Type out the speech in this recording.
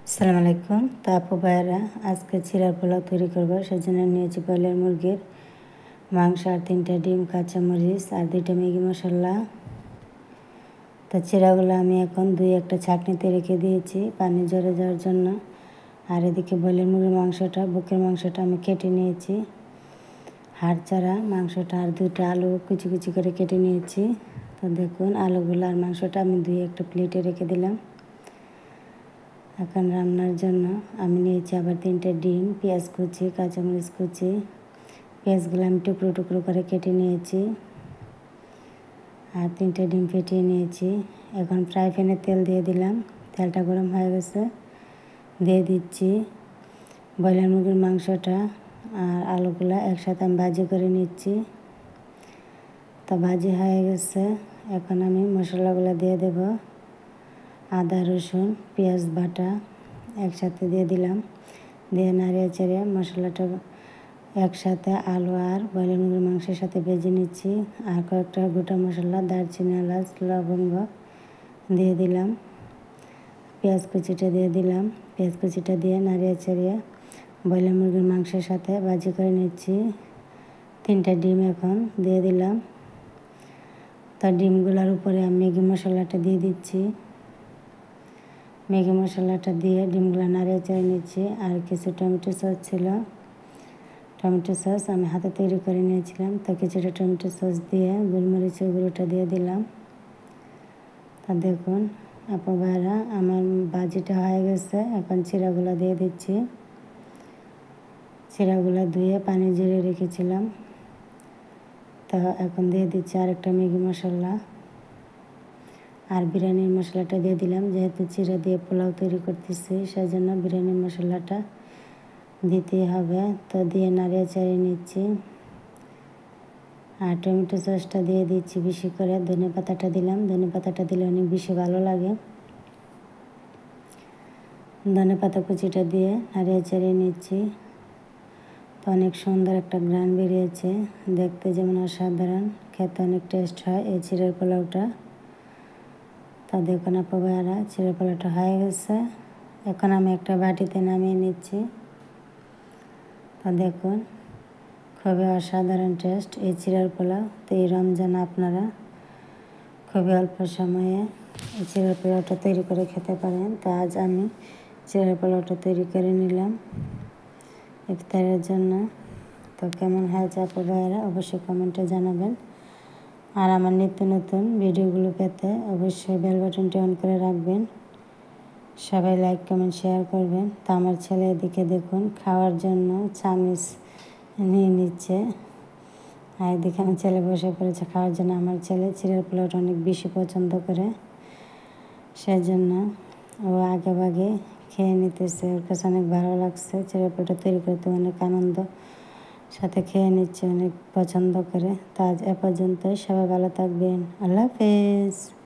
আসসালামু আলাইকুম। তো আপু ভাইয়েরা, আজকে চিড়ার পোলাও তৈরি করবো। সেজন্য নিয়েছি ব্রয়লার মুরগির মাংস আর 3টা ডিম, কাঁচামরিচ আর 2টা ম্যাগি মশলা। তো চিড়াগুলো আমি এখন 2-1টা ছাঁকনিতে রেখে দিয়েছি পানি ঝরে যাওয়ার জন্য। আর এদিকে ব্রয়লার মুরগির মাংসটা, বুকের মাংসটা আমি কেটে নিয়েছি, হাড় ছাড়া মাংসটা। আর 2টা আলু কুচি কুচি করে কেটে নিয়েছি। তো দেখুন, আলুগুলো আর মাংসটা আমি 2-1টা প্লেটে রেখে দিলাম। এখন রান্নার জন্য আমি নিয়েছি আবার 3টা ডিম, পেঁয়াজ কুচি, কাঁচামরিচ কুচি। পেঁয়াজগুলো আমি টুকরো টুকরো করে কেটে নিয়েছি আর 3টা ডিম ফেটিয়ে নিয়েছি। এখন ফ্রাই প্যানে তেল দিয়ে দিলাম। তেলটা গরম হয়ে গেছে, দিয়ে দিচ্ছি ব্রয়লার মুরগির মাংসটা আর আলুগুলো একসাথে আমি ভাজি করে নিচ্ছি। তো ভাজি হয়ে গেছে, এখন আমি মশলাগুলো দিয়ে দেব। আদা, রসুন, পেঁয়াজ বাটা একসাথে দিয়ে দিলাম। দিয়ে নাড়িয়ে চেড়ে মশলাটা একসাথে আলু আর ব্রয়লার মুরগির মাংসের সাথে ভেজে নিচ্ছি। আর কয়েকটা গোটা মশলা, দারচিনি, এলাচ, লবঙ্গ দিয়ে দিলাম। পেঁয়াজ কুচিটা দিয়ে দিলাম। পেঁয়াজ কুচিটা দিয়ে নাড়িয়ে চেড়ে ব্রয়লার মুরগির মাংসের সাথে ভাজি করে নিচ্ছি। 3টা ডিম এখন দিয়ে দিলাম। তার ডিমগুলোর উপরে আমি ম্যাগি মশলাটা দিয়ে দিচ্ছি। ম্যাগি মশলাটা দিয়ে ডিমগুলো নাড়িয়ে চেড়ে নিচ্ছি। আর কিছু টমেটো সস ছিল, টমেটো সস আমি হাতে তৈরি করে নিয়েছিলাম। তো কিছুটা টমেটো সস দিয়ে গোলমরিচের গুঁড়োটা দিয়ে দিলাম। তা দেখুন আপু ভাইরা, আমার ভাজিটা হয়ে গেছে। এখন চিড়াগুলো দিয়ে দিচ্ছি। চিড়াগুলো ধুয়ে পানি ঝরিয়ে রেখেছিলাম। তো এখন দিয়ে দিচ্ছি আরেকটা ম্যাগি মশলা আর বিরিয়ানির মশলাটা দিয়ে দিলাম। যেহেতু চিড়া দিয়ে পোলাও তৈরি করতেছি, সেজন্য বিরিয়ানির মশলাটা দিতেই হবে। তো দিয়ে নাড়িয়ে চাড়িয়ে নিচ্ছি। আর টমেটো সসটা দিয়ে দিচ্ছি বেশি করে। ধনে পাতাটা দিলাম, ধনে পাতাটা দিলে অনেক বেশি ভালো লাগে। ধনে পাতা কুচিটা দিয়ে নাড়িয়ে চাড়িয়ে নিচ্ছি। তো অনেক সুন্দর একটা ঘ্রাণ বেরিয়েছে, দেখতে যেমন অসাধারণ, খেতে অনেক টেস্ট হয় এই চিড়ের পোলাওটা। তা দেখুন আপু ভাইয়ারা, চিড়ের পোলাওটা হয়ে গেছে। এখন আমি একটা বাটিতে নামিয়ে নিচ্ছি। তো দেখুন, খুবই অসাধারণ টেস্ট এই চিড়ের পোলাও। তো এই রমজানে আপনারা খুবই অল্প সময়ে এই চিড়ের পোলাওটা তৈরি করে খেতে পারেন। তো আজ আমি চিড়ের পোলাওটা তৈরি করে নিলাম ইফতারের জন্য। তো কেমন হয়েছে আপু ভাইয়েরা অবশ্যই কমেন্টে জানাবেন। আর আমার নিত্য নতুন ভিডিওগুলো পেতে অবশ্যই বেল বাটনটি অন করে রাখবেন। সবাই লাইক, কমেন্ট, শেয়ার করবেন। তো আমার ছেলে এদিকে দেখুন খাওয়ার জন্য চামিচ নিয়ে নিচ্ছে। আর এদিকে আমার ছেলে বসে পড়েছে খাওয়ার জন্য। আমার ছেলে চিড়ের পোলাওটা অনেক বেশি পছন্দ করে, সেজন্য ও আগে ভাগে খেয়ে নিতেছে। ওর কাছে অনেক ভালো লাগছে। চিড়ের পোলাওটা তৈরি করতে অনেক আনন্দ সাথে খেয়ে নিচ্ছে, অনেক পছন্দ করে। তো আজ এ পর্যন্তই। সবাই ভালো থাকবেন। আল্লাহ হাফেজ।